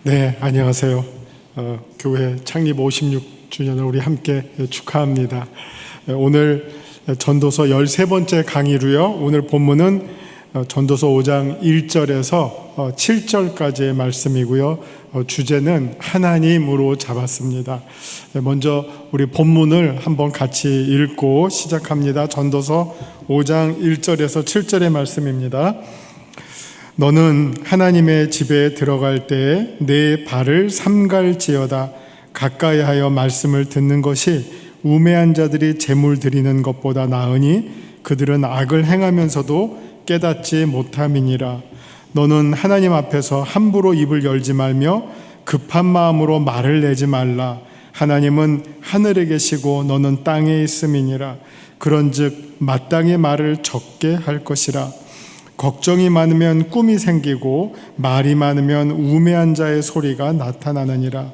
네, 안녕하세요. 교회 창립 56주년을 우리 함께 축하합니다. 오늘 전도서 13번째 강의로요. 오늘 본문은 전도서 5장 1절에서 7절까지의 말씀이고요. 주제는 하나님으로 잡았습니다. 먼저 우리 본문을 한번 같이 읽고 시작합니다. 전도서 5장 1절에서 7절의 말씀입니다. 너는 하나님의 집에 들어갈 때에 내 발을 삼갈지어다. 가까이 하여 말씀을 듣는 것이 우매한 자들이 제물 드리는 것보다 나으니 그들은 악을 행하면서도 깨닫지 못함이니라. 너는 하나님 앞에서 함부로 입을 열지 말며 급한 마음으로 말을 내지 말라. 하나님은 하늘에 계시고 너는 땅에 있음이니라. 그런즉 마땅히 말을 적게 할 것이라. 걱정이 많으면 꿈이 생기고 말이 많으면 우매한 자의 소리가 나타나느니라.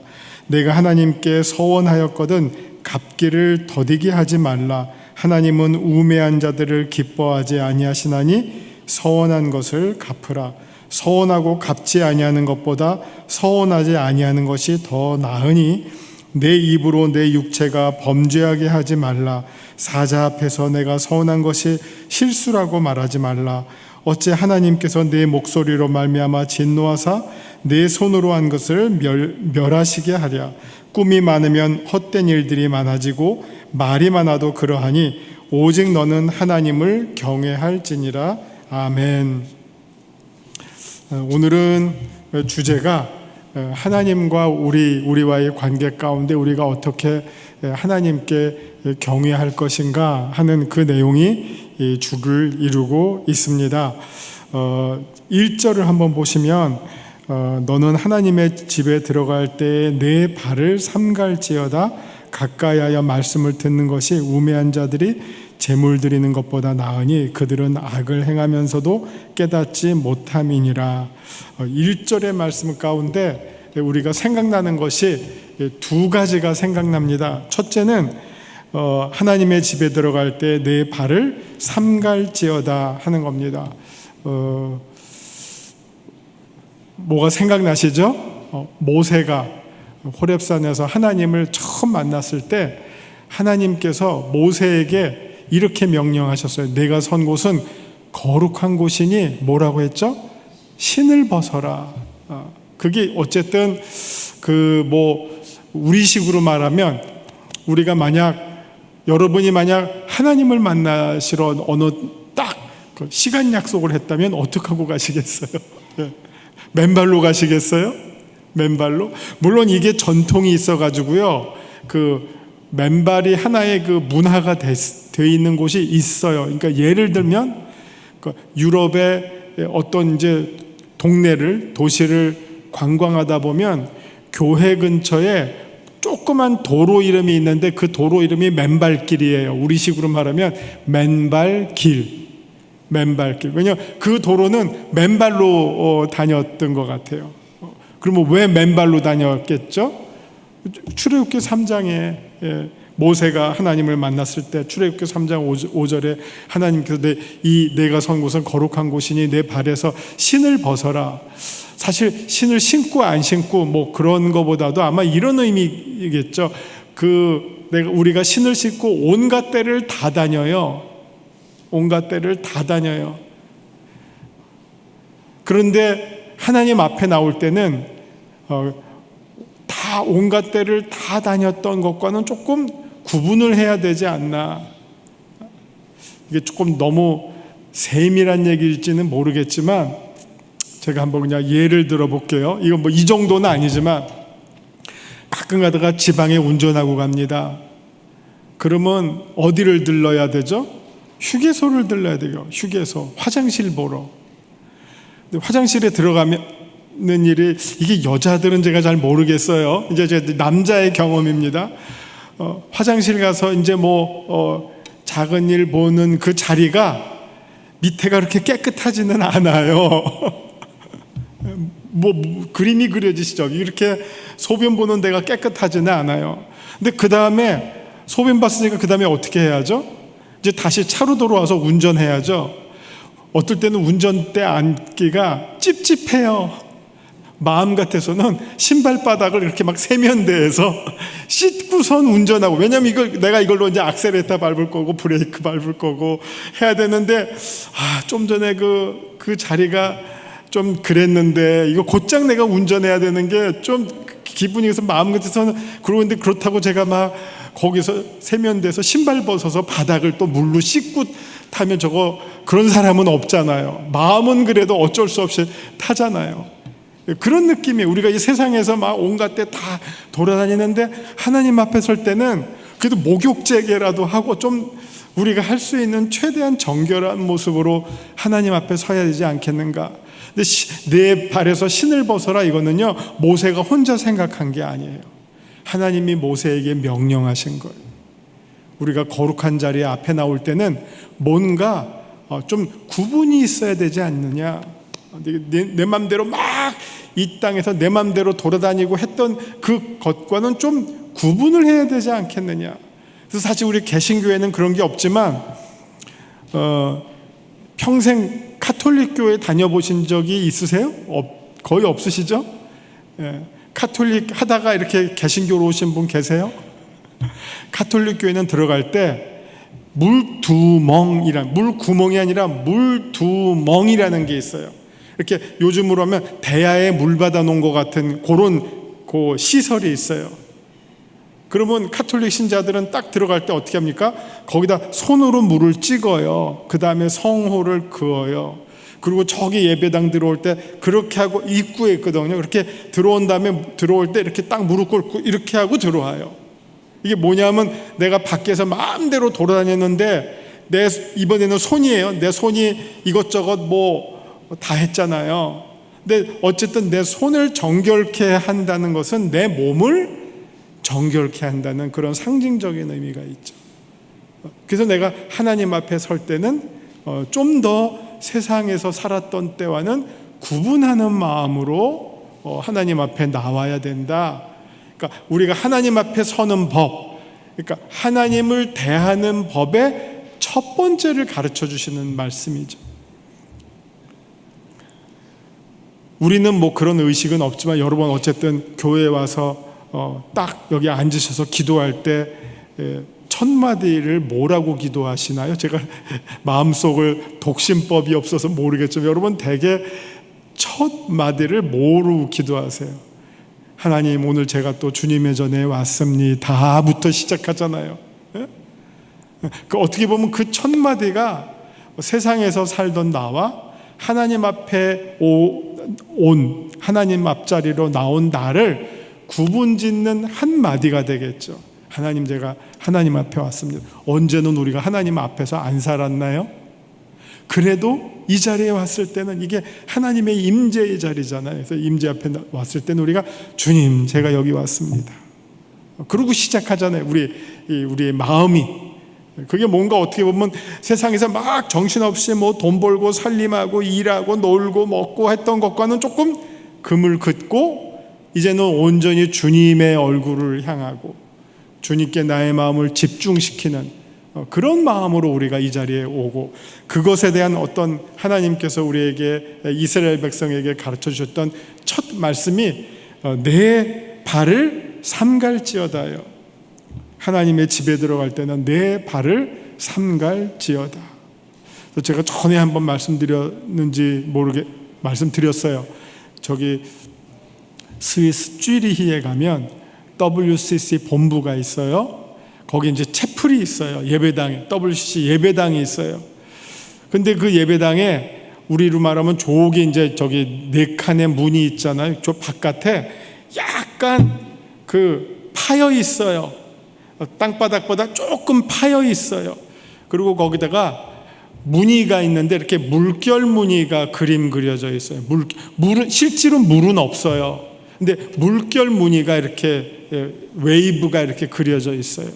내가 하나님께 서원하였거든 갚기를 더디게 하지 말라. 하나님은 우매한 자들을 기뻐하지 아니하시나니 서원한 것을 갚으라. 서원하고 갚지 아니하는 것보다 서원하지 아니하는 것이 더 나으니 내 입으로 내 육체가 범죄하게 하지 말라. 사자 앞에서 내가 서원한 것이 실수라고 말하지 말라. 어째 하나님께서 내 목소리로 말미암아 진노하사 내 손으로 한 것을 멸하시게 하랴. 꿈이 많으면 헛된 일들이 많아지고 말이 많아도 그러하니 오직 너는 하나님을 경외할지니라. 아멘. 오늘은 주제가 하나님과 우리와의 관계 가운데 우리가 어떻게 하나님께 경외할 것인가 하는 그 내용이 주를 이루고 있습니다. 1절을 한번 보시면 너는 하나님의 집에 들어갈 때 내 발을 삼갈지어다. 가까이 하여 말씀을 듣는 것이 우매한 자들이 제물 드리는 것보다 나으니 그들은 악을 행하면서도 깨닫지 못함이니라. 1절의 말씀 가운데 우리가 생각나는 것이 두 가지가 생각납니다. 첫째는 하나님의 집에 들어갈 때 내 발을 삼갈지어다 하는 겁니다. 뭐가 생각나시죠? 모세가 호렙산에서 하나님을 처음 만났을 때 하나님께서 모세에게 이렇게 명령하셨어요. 내가 선 곳은 거룩한 곳이니 뭐라고 했죠? 신을 벗어라. 그게 어쨌든 우리식으로 말하면 우리가 여러분이 만약 하나님을 만나시러 어느 딱 시간 약속을 했다면 어떻게 하고 가시겠어요? 맨발로 가시겠어요? 맨발로? 물론 이게 전통이 있어가지고요. 맨발이 하나의 문화가 되어 있는 곳이 있어요. 그러니까 예를 들면 유럽의 어떤 도시를 관광하다 보면 교회 근처에 조그만 도로 이름이 있는데 그 도로 이름이 맨발길이에요. 우리식으로 말하면 맨발길. 왜냐하면 그 도로는 맨발로 다녔던 것 같아요. 그러면 왜 맨발로 다녔겠죠? 출애굽기 3장에 모세가 하나님을 만났을 때 출애굽기 3장 5절에 하나님께서 내가 선 곳은 거룩한 곳이니 내 발에서 신을 벗어라. 사실 신을 신고 안 신고 그런 거보다도 아마 이런 의미겠죠. 우리가 신을 신고 온갖 데를 다 다녀요. 온갖 데를 다 다녀요. 그런데 하나님 앞에 나올 때는 다 온갖 데를 다 다녔던 것과는 조금 구분을 해야 되지 않나. 이게 조금 너무 세밀한 얘기일지는 모르겠지만 제가 한번 그냥 예를 들어 볼게요. 이건 이 정도는 아니지만 가끔 가다가 지방에 운전하고 갑니다. 그러면 어디를 들러야 되죠? 휴게소를 들러야 돼요. 휴게소, 화장실 보러. 근데 화장실에 들어가면 일이 이게 여자들은 제가 잘 모르겠어요. 이제 제 남자의 경험입니다. 화장실 가서 작은 일 보는 그 자리가 밑에가 그렇게 깨끗하지는 않아요. 그림이 그려지시죠? 이렇게 소변 보는 데가 깨끗하지는 않아요. 근데 그 다음에 소변 봤으니까 그 다음에 어떻게 해야죠? 이제 다시 차로 돌아와서 운전해야죠. 어떨 때는 운전대 앉기가 찝찝해요. 마음 같아서는 신발바닥을 이렇게 막 세면대에서 씻고선 운전하고, 왜냐면 내가 이걸로 이제 악셀레터 밟을 거고 브레이크 밟을 거고 해야 되는데, 좀 전에 그 자리가 좀 그랬는데 이거 곧장 내가 운전해야 되는 게 좀 기분이, 그래서 마음 같아서는 그러는데, 그렇다고 제가 막 거기서 세면대에서 신발 벗어서 바닥을 또 물로 씻고 타면 그런 사람은 없잖아요. 마음은 그래도 어쩔 수 없이 타잖아요. 그런 느낌이에요. 우리가 이 세상에서 막 온갖 데 다 돌아다니는데 하나님 앞에 설 때는 그래도 목욕제계라도 하고 좀 우리가 할 수 있는 최대한 정결한 모습으로 하나님 앞에 서야 되지 않겠는가. 근데 내 발에서 신을 벗어라, 이거는요 모세가 혼자 생각한 게 아니에요. 하나님이 모세에게 명령하신 거예요. 우리가 거룩한 자리 앞에 나올 때는 뭔가 좀 구분이 있어야 되지 않느냐. 내 맘대로 막 이 땅에서 내 맘대로 돌아다니고 했던 그 것과는 좀 구분을 해야 되지 않겠느냐. 그래서 사실 우리 개신교회는 그런 게 없지만 평생 카톨릭 교회 다녀보신 적이 있으세요? 거의 없으시죠? 카톨릭 하다가 이렇게 개신교로 오신 분 계세요? 카톨릭 교회는 들어갈 때 물구멍이 아니라 물두멍이라는 게 있어요. 이렇게 요즘으로 하면 대야에 물 받아 놓은 것 같은 그런 시설이 있어요. 그러면 카톨릭 신자들은 딱 들어갈 때 어떻게 합니까? 거기다 손으로 물을 찍어요. 그 다음에 성호를 그어요. 그리고 저기 예배당 들어올 때 그렇게 하고 입구에 있거든요. 그렇게 들어온 다음에 들어올 때 이렇게 딱 무릎 꿇고 이렇게 하고 들어와요. 이게 뭐냐면 내가 밖에서 마음대로 돌아다녔는데 이번에는 손이에요. 내 손이 이것저것 다 했잖아요. 근데 어쨌든 내 손을 정결케 한다는 것은 내 몸을 정결케 한다는 그런 상징적인 의미가 있죠. 그래서 내가 하나님 앞에 설 때는 좀 더 세상에서 살았던 때와는 구분하는 마음으로 하나님 앞에 나와야 된다. 그러니까 우리가 하나님 앞에 서는 법, 그러니까 하나님을 대하는 법의 첫 번째를 가르쳐 주시는 말씀이죠. 우리는 그런 의식은 없지만 여러분 어쨌든 교회에 와서 딱 여기 앉으셔서 기도할 때 첫 마디를 뭐라고 기도하시나요? 제가 마음속을 독심법이 없어서 모르겠지만 여러분 대개 첫 마디를 뭐로 기도하세요? 하나님, 오늘 제가 또 주님의 전에 왔습니다부터 시작하잖아요. 어떻게 보면 그 첫 마디가 세상에서 살던 나와 하나님 앞에 온 하나님 앞자리로 나온 나를 구분짓는 한 마디가 되겠죠. 하나님, 제가 하나님 앞에 왔습니다. 언제는 우리가 하나님 앞에서 안 살았나요? 그래도 이 자리에 왔을 때는 이게 하나님의 임재의 자리잖아요. 그래서 임재 앞에 왔을 때는 우리가 주님, 제가 여기 왔습니다. 그러고 시작하잖아요. 우리의 마음이. 그게 뭔가 어떻게 보면 세상에서 막 정신없이 돈 벌고 살림하고 일하고 놀고 먹고 했던 것과는 조금 금을 긋고 이제는 온전히 주님의 얼굴을 향하고 주님께 나의 마음을 집중시키는 그런 마음으로 우리가 이 자리에 오고, 그것에 대한 어떤 하나님께서 우리에게 이스라엘 백성에게 가르쳐 주셨던 첫 말씀이 내 발을 삼갈지어다요. 하나님의 집에 들어갈 때는 내 발을 삼갈지어다. 제가 전에 한번 말씀드렸어요. 저기 스위스 쥐리히에 가면 WCC 본부가 있어요. 거기 이제 채플이 있어요. 예배당에 WCC 예배당이 있어요. 근데 그 예배당에 우리로 말하면 저기 이제 저기 4칸의 문이 있잖아요. 저 바깥에 약간 파여 있어요. 땅바닥보다 조금 파여 있어요. 그리고 거기다가 무늬가 있는데 이렇게 물결 무늬가 그림 그려져 있어요. 실제로 물은 없어요. 근데 물결 무늬가 이렇게 웨이브가 이렇게 그려져 있어요.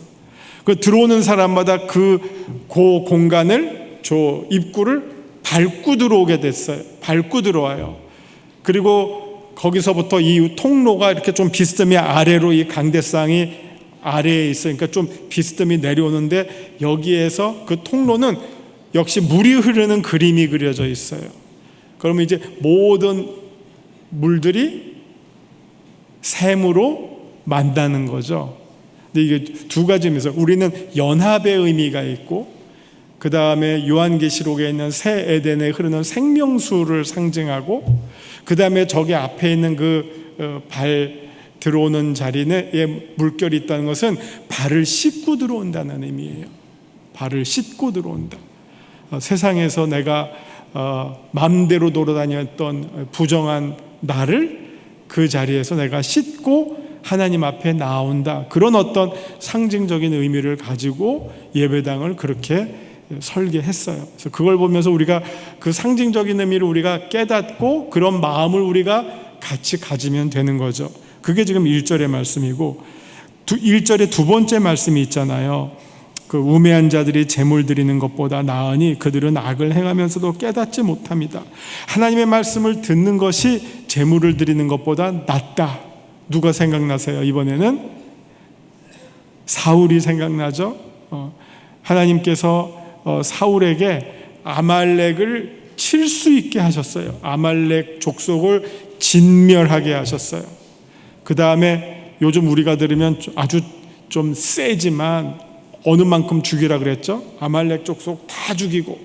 들어오는 사람마다 그 공간을, 저 입구를 밟고 들어오게 됐어요. 밟고 들어와요. 그리고 거기서부터 이 통로가 이렇게 좀 비스듬히 아래로, 이 강대상이 아래에 있으니까 좀 비스듬히 내려오는데, 여기에서 그 통로는 역시 물이 흐르는 그림이 그려져 있어요. 그러면 이제 모든 물들이 샘으로 만나는 거죠. 근데 이게 두 가지 의미에서 우리는 연합의 의미가 있고, 그 다음에 요한계시록에 있는 새 에덴에 흐르는 생명수를 상징하고, 그 다음에 저기 앞에 있는 그 발 들어오는 자리에 물결이 있다는 것은 발을 씻고 들어온다는 의미예요. 발을 씻고 들어온다. 세상에서 내가 마음대로 돌아다녔던 부정한 나를 그 자리에서 내가 씻고 하나님 앞에 나온다. 그런 어떤 상징적인 의미를 가지고 예배당을 그렇게 설계했어요. 그래서 그걸 보면서 우리가 그 상징적인 의미를 우리가 깨닫고 그런 마음을 우리가 같이 가지면 되는 거죠. 그게 지금 1절의 말씀이고, 1절의 두 번째 말씀이 있잖아요. 그 우매한 자들이 제물 드리는 것보다 나으니 그들은 악을 행하면서도 깨닫지 못합니다. 하나님의 말씀을 듣는 것이 제물을 드리는 것보다 낫다. 누가 생각나세요? 이번에는 사울이 생각나죠. 하나님께서 사울에게 아말렉을 칠 수 있게 하셨어요. 아말렉 족속을 진멸하게 하셨어요. 그 다음에 요즘 우리가 들으면 아주 좀 세지만 어느 만큼 죽이라 그랬죠? 아말렉 족속 다 죽이고,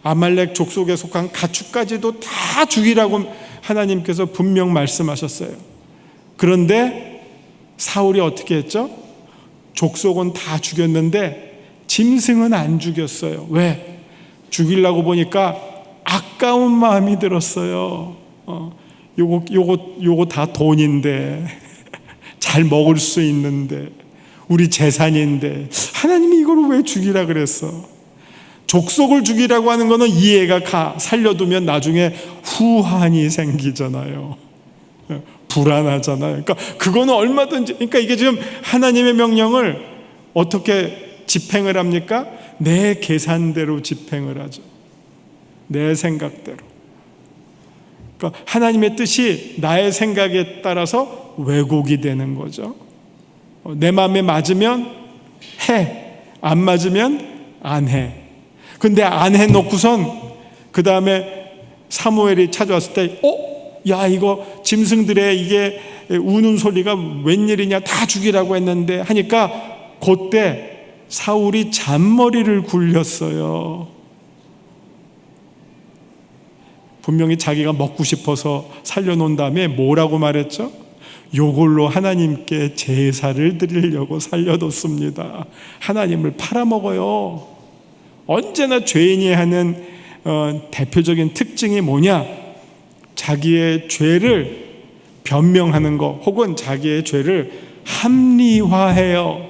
아말렉 족속에 속한 가축까지도 다 죽이라고 하나님께서 분명 말씀하셨어요. 그런데 사울이 어떻게 했죠? 족속은 다 죽였는데 짐승은 안 죽였어요. 왜? 죽이려고 보니까 아까운 마음이 들었어요. 요거 다 돈인데, 잘 먹을 수 있는데, 우리 재산인데 하나님이 이걸 왜 죽이라 그랬어? 족속을 죽이라고 하는 거는 이해가 가. 살려두면 나중에 후환이 생기잖아요. 불안하잖아요. 그러니까 그거는 얼마든지, 그러니까 이게 지금 하나님의 명령을 어떻게 집행을 합니까? 내 계산대로 집행을 하죠. 내 생각대로. 그러니까 하나님의 뜻이 나의 생각에 따라서 왜곡이 되는 거죠. 내 마음에 맞으면 해, 안 맞으면 안 해. 근데 안 해놓고선 그 다음에 사무엘이 찾아왔을 때 야, 이거 짐승들의 이게 우는 소리가 웬일이냐, 다 죽이라고 했는데 하니까 그때 사울이 잔머리를 굴렸어요. 분명히 자기가 먹고 싶어서 살려놓은 다음에 뭐라고 말했죠? 요걸로 하나님께 제사를 드리려고 살려뒀습니다. 하나님을 팔아먹어요. 언제나 죄인이 하는 대표적인 특징이 뭐냐? 자기의 죄를 변명하는 거, 혹은 자기의 죄를 합리화해요.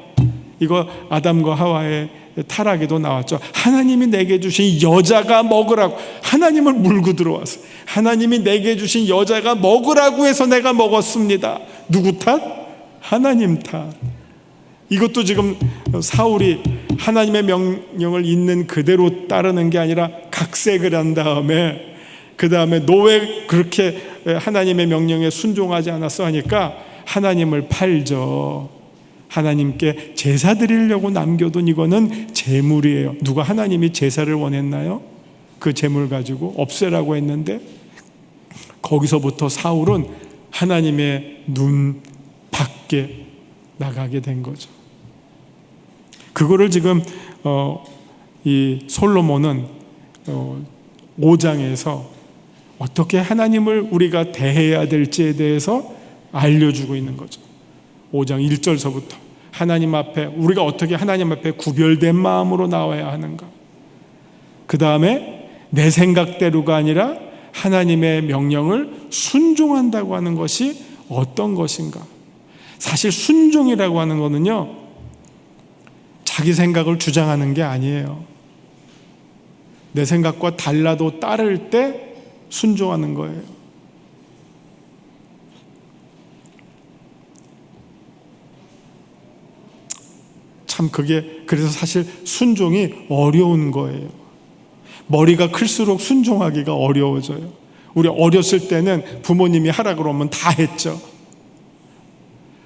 이거 아담과 하와의 타락에도 나왔죠. 하나님이 내게 주신 여자가 먹으라고, 하나님을 물고 들어왔어요. 하나님이 내게 주신 여자가 먹으라고 해서 내가 먹었습니다. 누구 탓? 하나님 탓. 이것도 지금 사울이 하나님의 명령을 있는 그대로 따르는 게 아니라 각색을 한 다음에, 그 다음에 너 왜 그렇게 하나님의 명령에 순종하지 않았어 하니까 하나님을 팔죠. 하나님께 제사 드리려고 남겨둔 이거는 제물이에요. 누가 하나님이 제사를 원했나요? 그 제물 가지고 없애라고 했는데, 거기서부터 사울은 하나님의 눈 밖에 나가게 된 거죠. 그거를 지금 이 솔로몬은 5장에서 어떻게 하나님을 우리가 대해야 될지에 대해서 알려주고 있는 거죠. 5장 1절서부터 하나님 앞에 우리가 어떻게 하나님 앞에 구별된 마음으로 나와야 하는가. 그 다음에 내 생각대로가 아니라 하나님의 명령을 순종한다고 하는 것이 어떤 것인가. 사실 순종이라고 하는 거는요, 자기 생각을 주장하는 게 아니에요. 내 생각과 달라도 따를 때 순종하는 거예요. 참 그게, 그래서 사실 순종이 어려운 거예요. 머리가 클수록 순종하기가 어려워져요. 우리 어렸을 때는 부모님이 하라 그러면 다 했죠.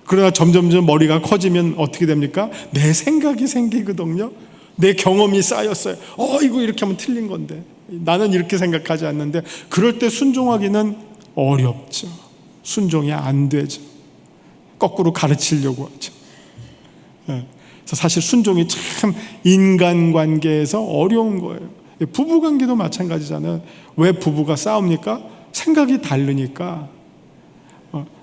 그러나 점점 머리가 커지면 어떻게 됩니까? 내 생각이 생기거든요. 내 경험이 쌓였어요. 이거 이렇게 하면 틀린 건데, 나는 이렇게 생각하지 않는데, 그럴 때 순종하기는 어렵죠. 순종이 안 되죠. 거꾸로 가르치려고 하죠. 그래서 사실 순종이 참 인간관계에서 어려운 거예요. 부부관계도 마찬가지잖아요. 왜 부부가 싸웁니까? 생각이 다르니까.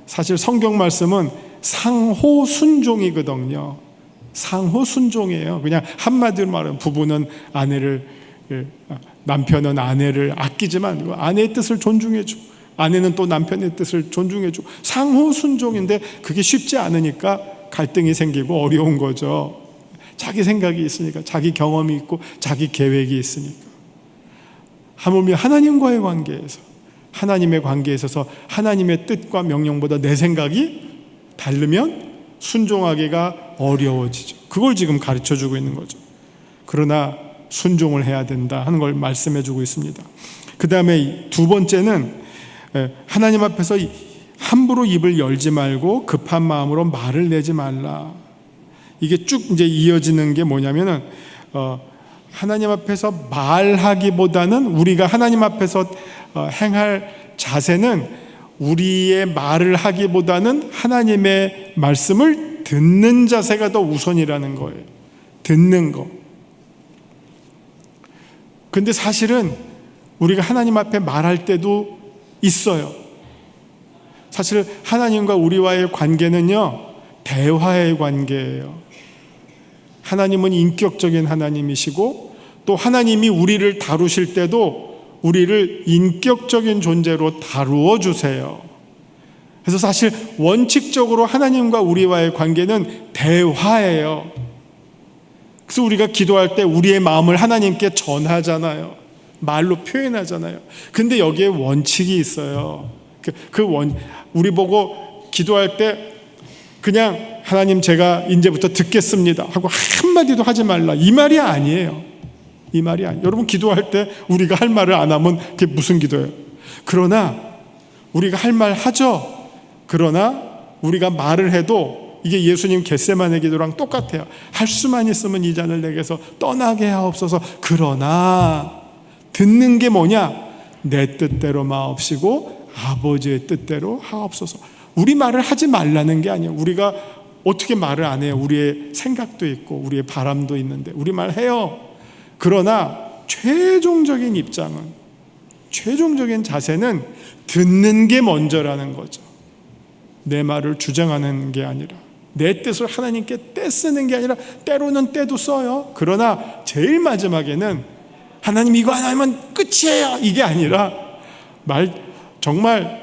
사실 성경 말씀은 상호 순종이거든요. 상호 순종이에요. 그냥 한마디로 말하면 부부는 남편은 아내를 아끼지만 아내의 뜻을 존중해주고, 아내는 또 남편의 뜻을 존중해주고, 상호 순종인데 그게 쉽지 않으니까 갈등이 생기고 어려운 거죠. 자기 생각이 있으니까, 자기 경험이 있고 자기 계획이 있으니까. 하물며 하나님과의 관계에서, 하나님의 관계에 있어서 하나님의 뜻과 명령보다 내 생각이 다르면 순종하기가 어려워지죠. 그걸 지금 가르쳐주고 있는 거죠. 그러나 순종을 해야 된다 하는 걸 말씀해주고 있습니다. 그 다음에 두 번째는 하나님 앞에서 함부로 입을 열지 말고 급한 마음으로 말을 내지 말라. 이게 쭉 이제 이어지는 게 뭐냐면은 하나님 앞에서 말하기보다는 우리가 하나님 앞에서 행할 자세는 우리의 말을 하기보다는 하나님의 말씀을 듣는 자세가 더 우선이라는 거예요. 듣는 거. 근데 사실은 우리가 하나님 앞에 말할 때도 있어요. 사실 하나님과 우리와의 관계는요, 대화의 관계예요. 하나님은 인격적인 하나님이시고, 또 하나님이 우리를 다루실 때도 우리를 인격적인 존재로 다루어 주세요. 그래서 사실 원칙적으로 하나님과 우리와의 관계는 대화예요. 그래서 우리가 기도할 때 우리의 마음을 하나님께 전하잖아요. 말로 표현하잖아요. 근데 여기에 원칙이 있어요. 우리 보고 기도할 때 그냥 하나님 제가 이제부터 듣겠습니다 하고 한마디도 하지 말라, 이 말이 아니에요. 이 말이 아니에요. 여러분, 기도할 때 우리가 할 말을 안 하면 그게 무슨 기도예요? 그러나 우리가 할 말 하죠. 그러나 우리가 말을 해도 이게 예수님 겟세마네 기도랑 똑같아요. 할 수만 있으면 이 잔을 내게서 떠나게 하옵소서. 그러나 듣는 게 뭐냐? 내 뜻대로 마옵시고 아버지의 뜻대로 하옵소서. 우리 말을 하지 말라는 게 아니에요. 우리가 어떻게 말을 안 해요? 우리의 생각도 있고 우리의 바람도 있는데 우리 말 해요. 그러나 최종적인 입장은, 최종적인 자세는 듣는 게 먼저라는 거죠. 내 말을 주장하는 게 아니라, 내 뜻을 하나님께 떼쓰는 게 아니라, 때로는 때도 써요. 그러나 제일 마지막에는 하나님 이거 안 하면 끝이에요, 이게 아니라 정말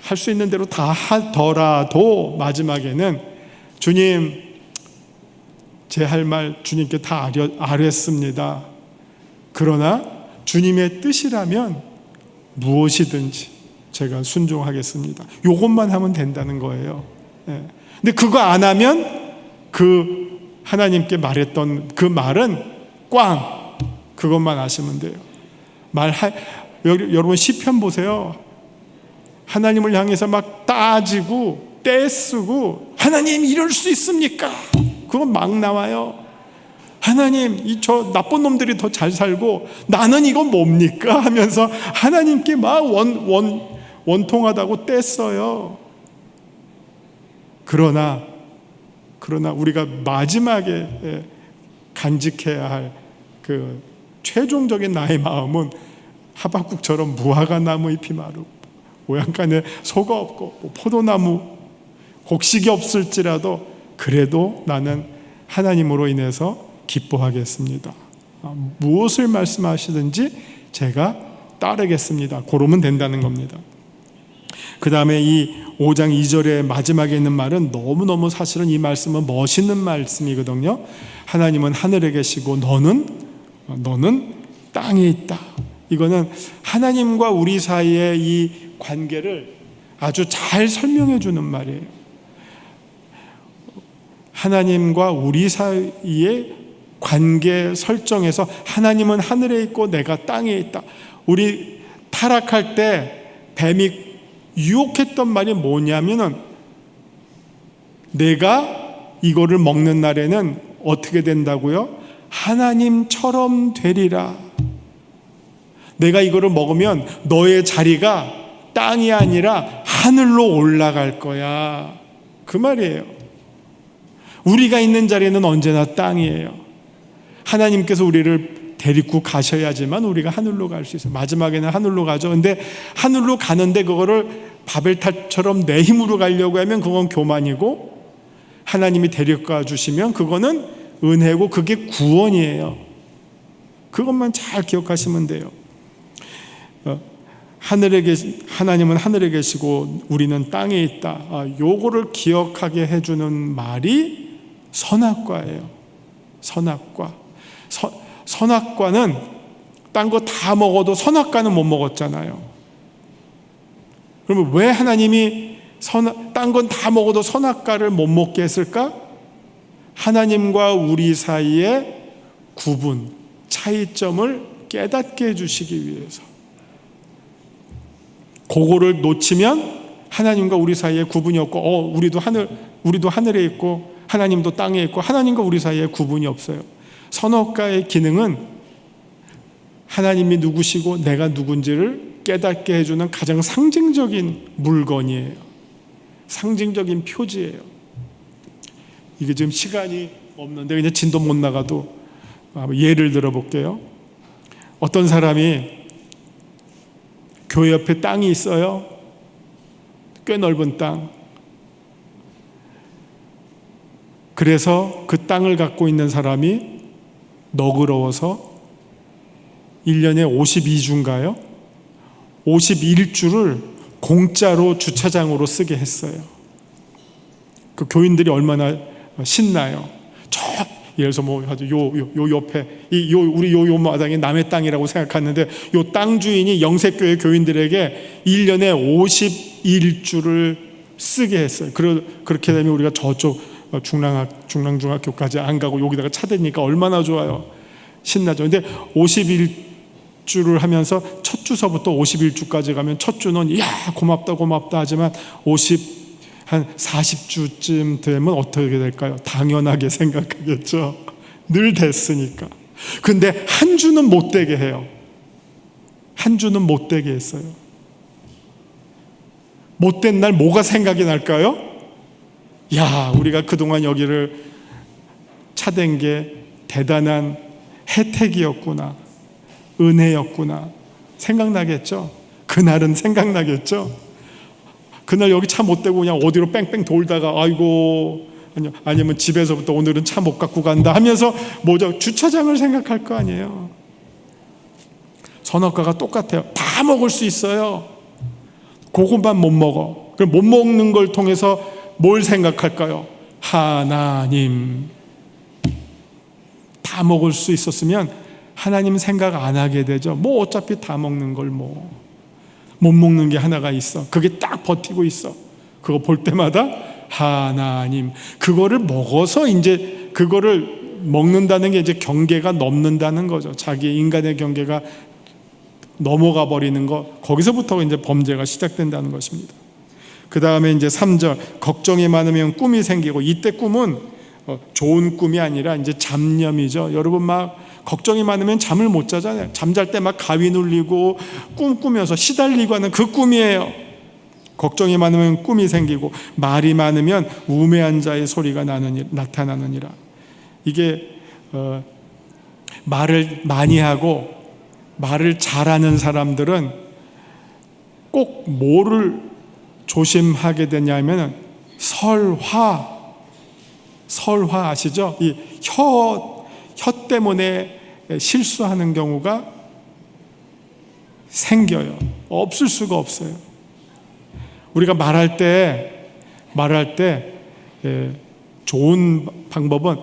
할 수 있는 대로 다 하더라도 마지막에는 주님, 제 할 말 주님께 다 아뢰습니다. 그러나 주님의 뜻이라면 무엇이든지 제가 순종하겠습니다. 이것만 하면 된다는 거예요. 근데 그거 안 하면 그 하나님께 말했던 그 말은 꽝, 그것만 아시면 돼요. 여러분 시편 보세요. 하나님을 향해서 막 따지고 떼쓰고, 하나님 이럴 수 있습니까? 그건 막 나와요. 하나님, 저 나쁜 놈들이 더 잘 살고 나는 이건 뭡니까? 하면서 하나님께 막 원통하다고 떼써요. 그러나 우리가 마지막에 간직해야 할 그 최종적인 나의 마음은 하박국처럼 무화과 나무 잎이 마르고 모양간에 소가 없고 포도나무 곡식이 없을지라도 그래도 나는 하나님으로 인해서 기뻐하겠습니다. 무엇을 말씀하시든지 제가 따르겠습니다. 그러면 된다는 겁니다. 그 다음에 이 5장 2절의 마지막에 있는 말은 너무너무 사실은 이 말씀은 멋있는 말씀이거든요. 하나님은 하늘에 계시고 너는 땅에 있다. 이거는 하나님과 우리 사이의 이 관계를 아주 잘 설명해 주는 말이에요. 하나님과 우리 사이의 관계 설정에서 하나님은 하늘에 있고 내가 땅에 있다. 우리 타락할 때 뱀이 유혹했던 말이 뭐냐면은, 내가 이거를 먹는 날에는 어떻게 된다고요? 하나님처럼 되리라. 내가 이거를 먹으면 너의 자리가 땅이 아니라 하늘로 올라갈 거야. 그 말이에요. 우리가 있는 자리는 언제나 땅이에요. 하나님께서 우리를 데리고 가셔야지만 우리가 하늘로 갈 수 있어요. 마지막에는 하늘로 가죠. 근데 하늘로 가는데 그거를 바벨탑처럼 내 힘으로 가려고 하면 그건 교만이고, 하나님이 데려가 주시면 그거는 은혜고, 그게 구원이에요. 그것만 잘 기억하시면 돼요. 하나님은 하늘에 계시고 우리는 땅에 있다. 요거를 기억하게 해주는 말이 선악과예요. 선악과. 선악과는 딴 거 다 먹어도 선악과는 못 먹었잖아요. 그러면 왜 하나님이 딴 건 다 먹어도 선악과를 못 먹게 했을까? 하나님과 우리 사이의 구분, 차이점을 깨닫게 해주시기 위해서. 그거를 놓치면 하나님과 우리 사이에 구분이 없고, 우리도 하늘에 있고 하나님도 땅에 있고, 하나님과 우리 사이에 구분이 없어요. 선악과의 기능은 하나님이 누구시고 내가 누군지를 깨닫게 해주는 가장 상징적인 물건이에요. 상징적인 표지예요. 이게 지금 시간이 없는데 그냥 진도 못 나가도 예를 들어 볼게요. 어떤 사람이 교회 옆에 땅이 있어요. 꽤 넓은 땅. 그래서 그 땅을 갖고 있는 사람이 너그러워서 1년에 52주인가요? 51주를 공짜로 주차장으로 쓰게 했어요. 그 교인들이 얼마나 신나요. 예를 들어서 요 옆에 우리 요 마당이 남의 땅이라고 생각하는데, 요 땅 주인이 영색교회 교인들에게 1년에 51주를 쓰게 했어요. 그렇게 되면 우리가 저쪽 중랑중학교까지 안 가고 여기다가 차 대니까 얼마나 좋아요. 신나죠. 근데 51주를 하면서 첫 주서부터 51주까지 가면 첫 주는 고맙다 하지만 한 40주쯤 되면 어떻게 될까요? 당연하게 생각하겠죠. 늘 됐으니까. 근데 한 주는 못 되게 해요. 한 주는 못 되게 했어요. 못된 날 뭐가 생각이 날까요? 우리가 그동안 여기를 차댄 게 대단한 혜택이었구나, 은혜였구나 생각나겠죠. 그날은 생각나겠죠. 그날 여기 차 못 대고 그냥 어디로 뺑뺑 돌다가 아니면 집에서부터 오늘은 차 못 갖고 간다 하면서 주차장을 생각할 거 아니에요. 선악과가 똑같아요. 다 먹을 수 있어요. 그것만 못 먹어. 그럼 못 먹는 걸 통해서 뭘 생각할까요? 하나님. 다 먹을 수 있었으면 하나님 생각 안 하게 되죠. 어차피 다 먹는 걸 못 먹는 게 하나가 있어. 그게 딱 버티고 있어. 그거 볼 때마다 하나님. 그거를 먹어서 이제 그거를 먹는다는 게 이제 경계가 넘는다는 거죠. 자기 인간의 경계가 넘어가 버리는 거. 거기서부터 이제 범죄가 시작된다는 것입니다. 그 다음에 이제 3절, 걱정이 많으면 꿈이 생기고, 이때 꿈은 좋은 꿈이 아니라 이제 잡념이죠. 여러분 걱정이 많으면 잠을 못 자잖아요. 잠잘 때 가위 눌리고 꿈꾸면서 시달리고 하는 그 꿈이에요. 걱정이 많으면 꿈이 생기고, 말이 많으면 우매한 자의 소리가 나타나느니라. 이게 말을 많이 하고 말을 잘하는 사람들은 꼭 뭐를 조심하게 되냐면 설화 아시죠? 이 혀 때문에 실수하는 경우가 생겨요. 없을 수가 없어요. 우리가 말할 때 좋은 방법은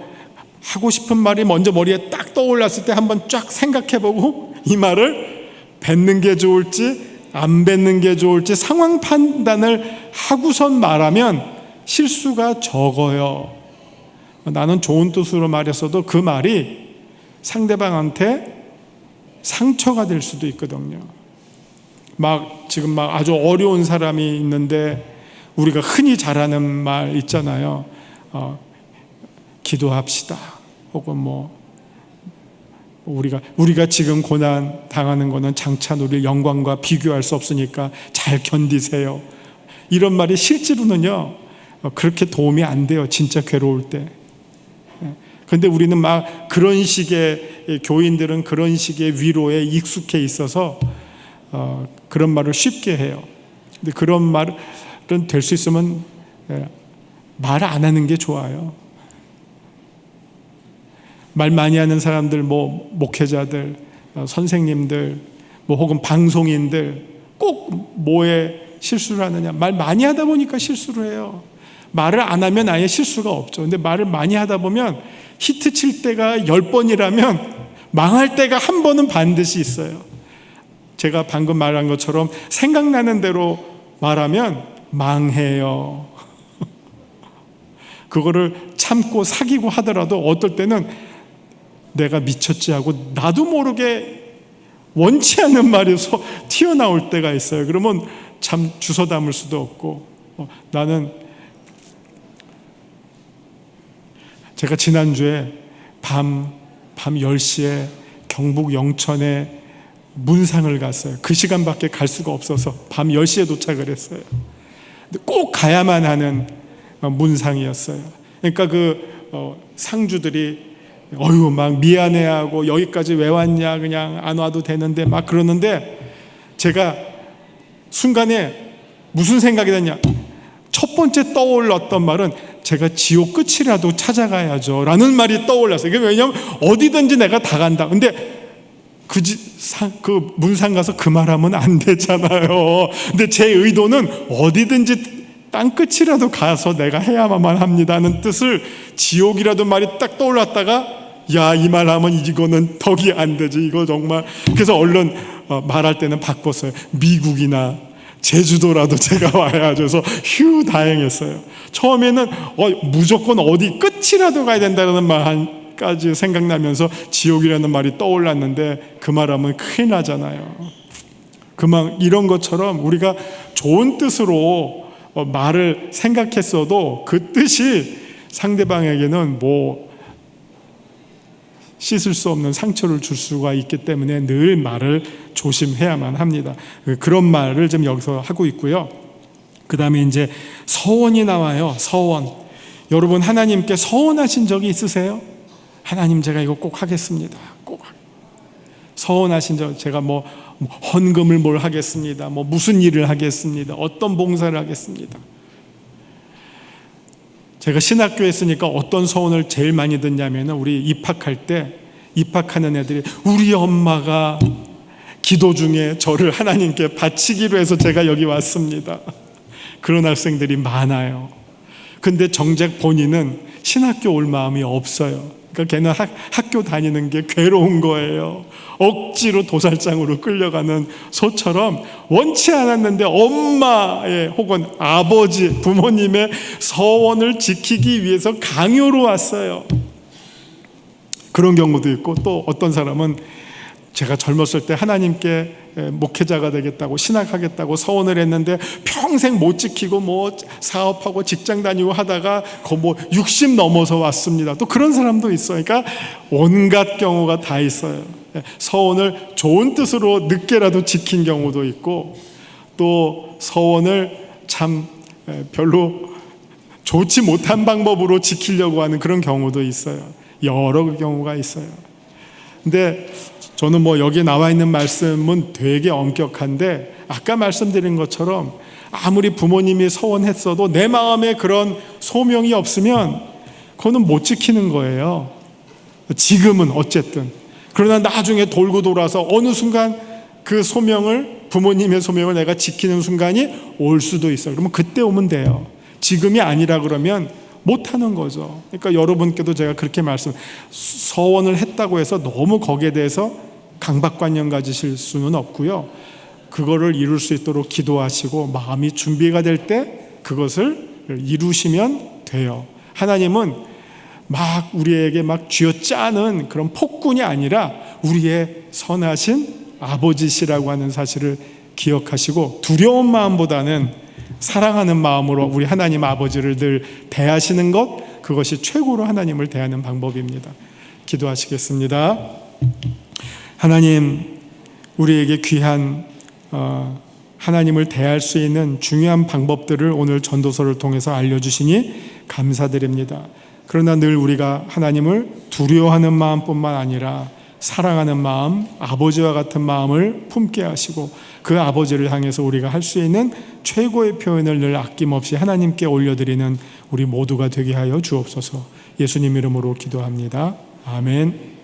하고 싶은 말이 먼저 머리에 딱 떠올랐을 때 한번 쫙 생각해보고 이 말을 뱉는 게 좋을지 안 뱉는 게 좋을지 상황 판단을 하고선 말하면 실수가 적어요. 나는 좋은 뜻으로 말했어도 그 말이 상대방한테 상처가 될 수도 있거든요. 지금 아주 어려운 사람이 있는데 우리가 흔히 잘하는 말 있잖아요. 기도합시다. 혹은 우리가 지금 고난 당하는 거는 장차 우리 영광과 비교할 수 없으니까 잘 견디세요. 이런 말이 실제로는요, 그렇게 도움이 안 돼요. 진짜 괴로울 때. 그런데 우리는 막 그런 식의, 교인들은 그런 식의 위로에 익숙해 있어서 그런 말을 쉽게 해요. 근데 그런 말은 될 수 있으면 말 안 하는 게 좋아요. 말 많이 하는 사람들, 뭐 목회자들, 선생님들, 뭐 혹은 방송인들 꼭 뭐에 실수를 하느냐? 말 많이 하다 보니까 실수를 해요. 말을 안 하면 아예 실수가 없죠. 근데 말을 많이 하다 보면 히트 칠 때가 10번이라면 망할 때가 한 번은 반드시 있어요. 제가 방금 말한 것처럼 생각나는 대로 말하면 망해요. 그거를 참고 사귀고 하더라도 어떨 때는 내가 미쳤지 하고 나도 모르게 원치 않는 말이 튀어나올 때가 있어요. 그러면 참 주워 담을 수도 없고, 나는 제가 지난주에 밤 10시에 경북 영천에 문상을 갔어요. 그 시간밖에 갈 수가 없어서 밤 10시에 도착을 했어요. 근데 꼭 가야만 하는 문상이었어요. 그러니까 상주들이 막 미안해하고 여기까지 왜 왔냐, 그냥 안 와도 되는데 막 그러는데, 제가 순간에 무슨 생각이 드냐, 첫 번째 떠올랐던 말은 제가 지옥 끝이라도 찾아가야죠 라는 말이 떠올랐어요. 이게 왜냐하면 어디든지 내가 다 간다. 근데 그 문상 가서 그 말하면 안 되잖아요. 근데 제 의도는 어디든지 땅 끝이라도 가서 내가 해야만 합니다는 뜻을, 지옥이라도 말이 딱 떠올랐다가 야, 이 말하면 이거는 덕이 안 되지, 이거 정말. 그래서 얼른 말할 때는 바꿨어요. 미국이나 제주도라도 제가 와야죠. 그래서 휴, 다행했어요. 처음에는 무조건 어디 끝이라도 가야 된다는 말까지 생각나면서 지옥이라는 말이 떠올랐는데, 그 말하면 큰일 나잖아요. 이런 것처럼 우리가 좋은 뜻으로 말을 생각했어도 그 뜻이 상대방에게는 씻을 수 없는 상처를 줄 수가 있기 때문에 늘 말을 조심해야만 합니다. 그런 말을 좀 여기서 하고 있고요. 그 다음에 이제 서원이 나와요. 서원. 여러분, 하나님께 서원하신 적이 있으세요? 하나님, 제가 이거 꼭 하겠습니다. 꼭. 서원하신 적, 제가 헌금을 뭘 하겠습니다. 무슨 일을 하겠습니다. 어떤 봉사를 하겠습니다. 제가 신학교에 있으니까 어떤 서원을 제일 많이 듣냐면, 우리 입학할 때 입학하는 애들이 우리 엄마가 기도 중에 저를 하나님께 바치기로 해서 제가 여기 왔습니다. 그런 학생들이 많아요. 근데 정작 본인은 신학교 올 마음이 없어요. 그러니까 걔는 학교 다니는 게 괴로운 거예요. 억지로 도살장으로 끌려가는 소처럼 원치 않았는데 엄마의 혹은 아버지, 부모님의 서원을 지키기 위해서 강요로 왔어요. 그런 경우도 있고, 또 어떤 사람은 제가 젊었을 때 하나님께 목회자가 되겠다고, 신학하겠다고 서원을 했는데 평생 못 지키고 사업하고 직장 다니고 하다가 60 넘어서 왔습니다. 또 그런 사람도 있어요. 그러니까 온갖 경우가 다 있어요. 서원을 좋은 뜻으로 늦게라도 지킨 경우도 있고, 또 서원을 참 별로 좋지 못한 방법으로 지키려고 하는 그런 경우도 있어요. 여러 경우가 있어요. 근데 저는 여기 나와 있는 말씀은 되게 엄격한데, 아까 말씀드린 것처럼 아무리 부모님이 서원했어도 내 마음에 그런 소명이 없으면 그거는 못 지키는 거예요. 지금은 어쨌든. 그러나 나중에 돌고 돌아서 어느 순간 그 소명을, 부모님의 소명을 내가 지키는 순간이 올 수도 있어요. 그러면 그때 오면 돼요. 지금이 아니라 그러면 못하는 거죠. 그러니까 여러분께도 제가 그렇게 서원을 했다고 해서 너무 거기에 대해서 강박관념 가지실 수는 없고요. 그거를 이룰 수 있도록 기도하시고 마음이 준비가 될 때 그것을 이루시면 돼요. 하나님은 우리에게 쥐어짜는 그런 폭군이 아니라 우리의 선하신 아버지시라고 하는 사실을 기억하시고, 두려운 마음보다는 사랑하는 마음으로 우리 하나님 아버지를 늘 대하시는 것, 그것이 최고로 하나님을 대하는 방법입니다. 기도하시겠습니다. 하나님, 우리에게 귀한 하나님을 대할 수 있는 중요한 방법들을 오늘 전도서를 통해서 알려주시니 감사드립니다. 그러나 늘 우리가 하나님을 두려워하는 마음뿐만 아니라 사랑하는 마음, 아버지와 같은 마음을 품게 하시고 그 아버지를 향해서 우리가 할 수 있는 최고의 표현을 늘 아낌없이 하나님께 올려드리는 우리 모두가 되게 하여 주옵소서. 예수님 이름으로 기도합니다. 아멘.